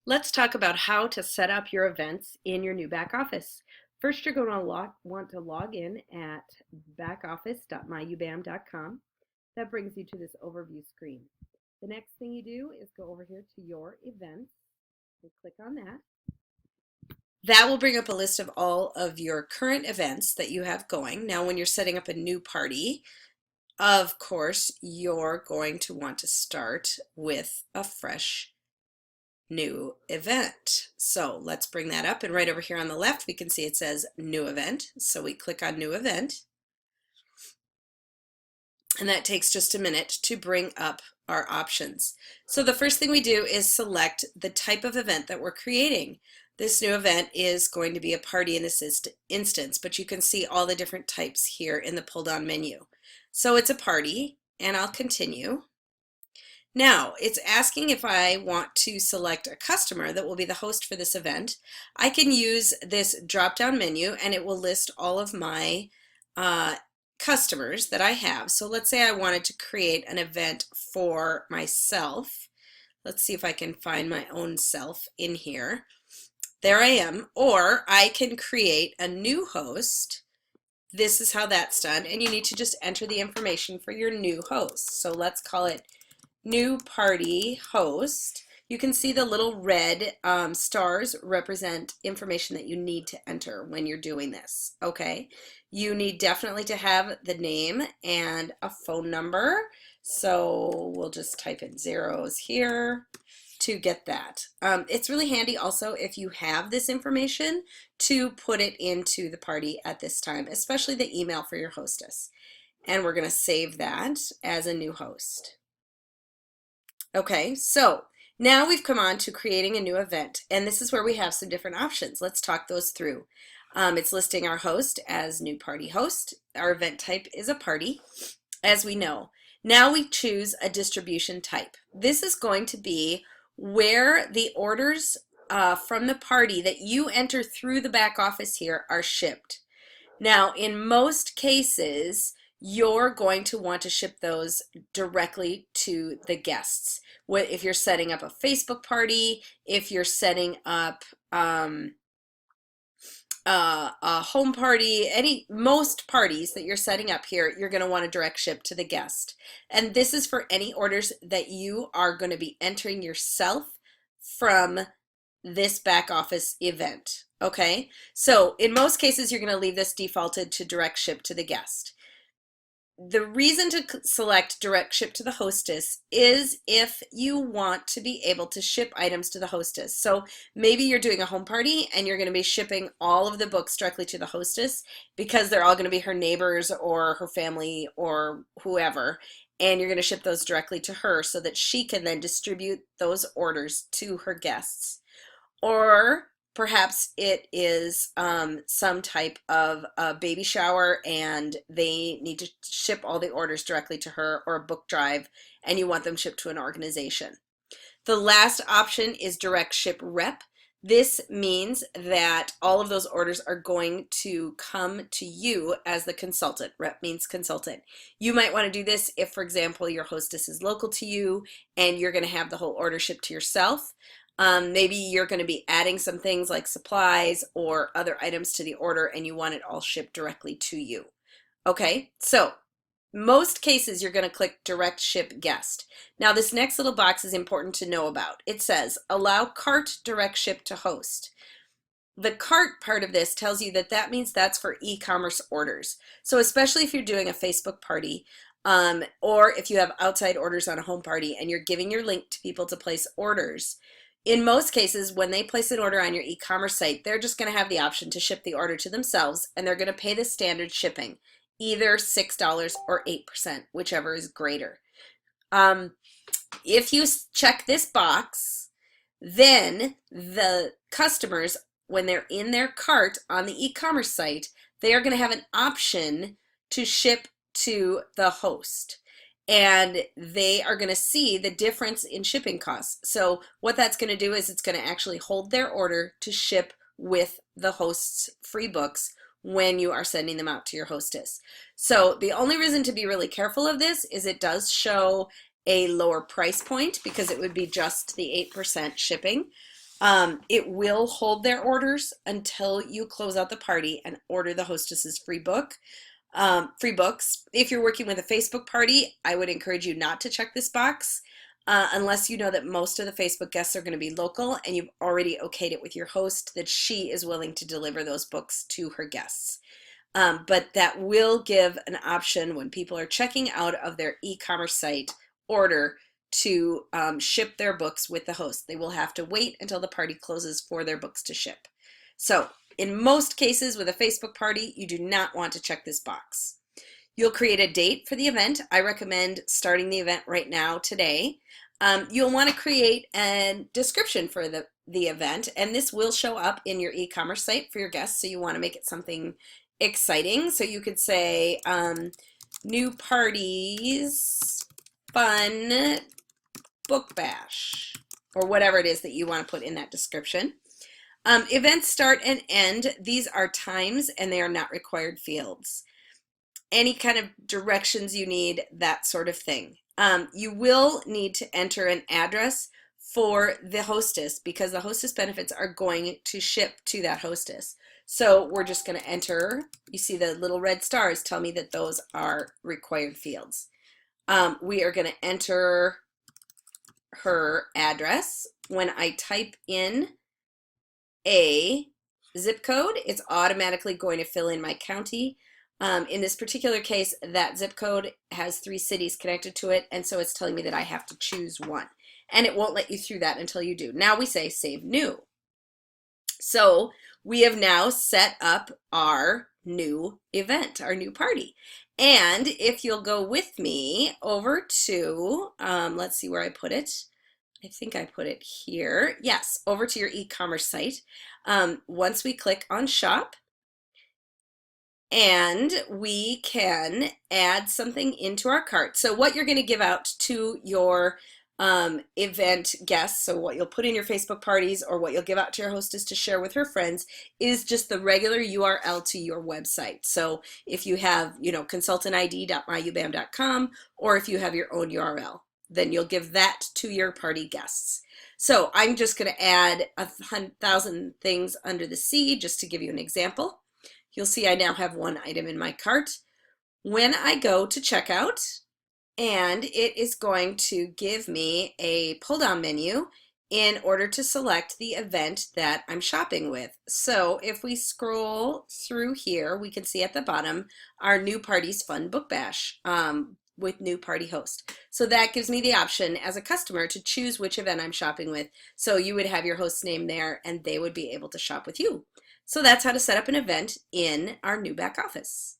Let's talk about how to set up your events in your new back office. First, you're going to want to log in at backoffice.myubam.com. That brings you to this overview screen. The next thing you do is go over here to your events and click on that. That will bring up a list of all of your current events that you have going. Now, when you're setting up a new party, of course, you're going to want to start with a fresh new event. So let's bring that up, and right over here on the left we can see it says new event. So we click on new event, and that takes just a minute to bring up our options. So the first thing we do is select the type of event that we're creating. This new event is going to be a party in this instance, but you can see all the different types here in the pull down menu. So it's a party, and I'll continue. Now, it's asking if I want to select a customer that will be the host for this event. I can use this drop-down menu and it will list all of my customers that I have. So let's say I wanted to create an event for myself. Let's see if I can find my own self in here. There I am. Or I can create a new host. This is how that's done. And you need to just enter the information for your new host. So let's call it new party host. You can see the little red stars represent information that you need to enter when you're doing this. Okay, you need definitely to have the name and a phone number. So we'll just type in zeros here to get that. It's really handy also if you have this information to put it into the party at this time, especially the email for your hostess. And we're going to save that as a new host. Okay, so now we've come on to creating a new event, and this is where we have some different options. Let's talk those through. It's listing our host as new party host. Our event type is a party, as we know. Now we choose a distribution type. This is going to be where the orders from the party that you enter through the back office here are shipped. Now, in most cases, you're going to want to ship those directly to the guests. If you're setting up a Facebook party, if you're setting up a home party, most parties that you're setting up here, you're going to want to direct ship to the guest. And this is for any orders that you are going to be entering yourself from this back office event. Okay, so in most cases you're going to leave this defaulted to direct ship to the guest. The reason to select direct ship to the hostess is if you want to be able to ship items to the hostess. So maybe you're doing a home party and you're going to be shipping all of the books directly to the hostess because they're all going to be her neighbors or her family or whoever, and you're going to ship those directly to her so that she can then distribute those orders to her guests. Or perhaps it is some type of a baby shower and they need to ship all the orders directly to her, or a book drive and you want them shipped to an organization. The last option is direct ship rep. This means that all of those orders are going to come to you as the consultant. Rep means consultant. You might want to do this if, for example, your hostess is local to you and you're going to have the whole order shipped to yourself. Maybe you're going to be adding some things like supplies or other items to the order and you want it all shipped directly to you. Okay, so most cases you're going to click direct ship guest. Now this next little box is important to know about. It says allow cart direct ship to host. The cart part of this tells you that that means that's for e-commerce orders. So especially if you're doing a Facebook party, or if you have outside orders on a home party and you're giving your link to people to place orders, in most cases, when they place an order on your e-commerce site, they're just going to have the option to ship the order to themselves, and they're going to pay the standard shipping, either $6 or 8%, whichever is greater. If you check this box, then the customers, when they're in their cart on the e-commerce site, they are going to have an option to ship to the host. And they are going to see the difference in shipping costs. So what that's going to do is it's going to actually hold their order to ship with the host's free books when you are sending them out to your hostess. So the only reason to be really careful of this is it does show a lower price point because it would be just the 8% shipping. It will hold their orders until you close out the party and order the hostess's free book. Free books. If you're working with a Facebook party, I would encourage you not to check this box unless you know that most of the Facebook guests are going to be local and you've already okayed it with your host that she is willing to deliver those books to her guests. But that will give an option when people are checking out of their e-commerce site order to ship their books with the host. They will have to wait until the party closes for their books to ship. So in most cases with a Facebook party, you do not want to check this box. You'll create a date for the event. I recommend starting the event right now, today. You'll want to create a description for the event, and this will show up in your e-commerce site for your guests, so you want to make it something exciting. So you could say, new parties, fun book bash, or whatever it is that you want to put in that description. Events start and end. These are times and they are not required fields. Any kind of directions you need, that sort of thing. You will need to enter an address for the hostess because the hostess benefits are going to ship to that hostess. So we're just going to enter, you see the little red stars tell me that those are required fields. We are going to enter her address. When I type in a zip code, it's automatically going to fill in my county. In this particular case, that zip code has 3 cities connected to it, and so it's telling me that I have to choose one. And it won't let you through that until you do. Now we say Save New. So we have now set up our new event, our new party. And if you'll go with me over to, let's see where I put it. I think I put it here. Yes, over to your e-commerce site. Once we click on Shop, and we can add something into our cart. So what you're going to give out to your event guests, so what you'll put in your Facebook parties or what you'll give out to your hostess to share with her friends, is just the regular URL to your website. So if you have, consultantid.myubam.com, or if you have your own URL, then you'll give that to your party guests. So I'm just going to add 1,000 things under the C just to give you an example. You'll see I now have one item in my cart. When I go to checkout, and it is going to give me a pull-down menu in order to select the event that I'm shopping with. So if we scroll through here, we can see at the bottom our New Parties Fun Book Bash with new party host. So that gives me the option as a customer to choose which event I'm shopping with. So you would have your host's name there and they would be able to shop with you. So that's how to set up an event in our new back office.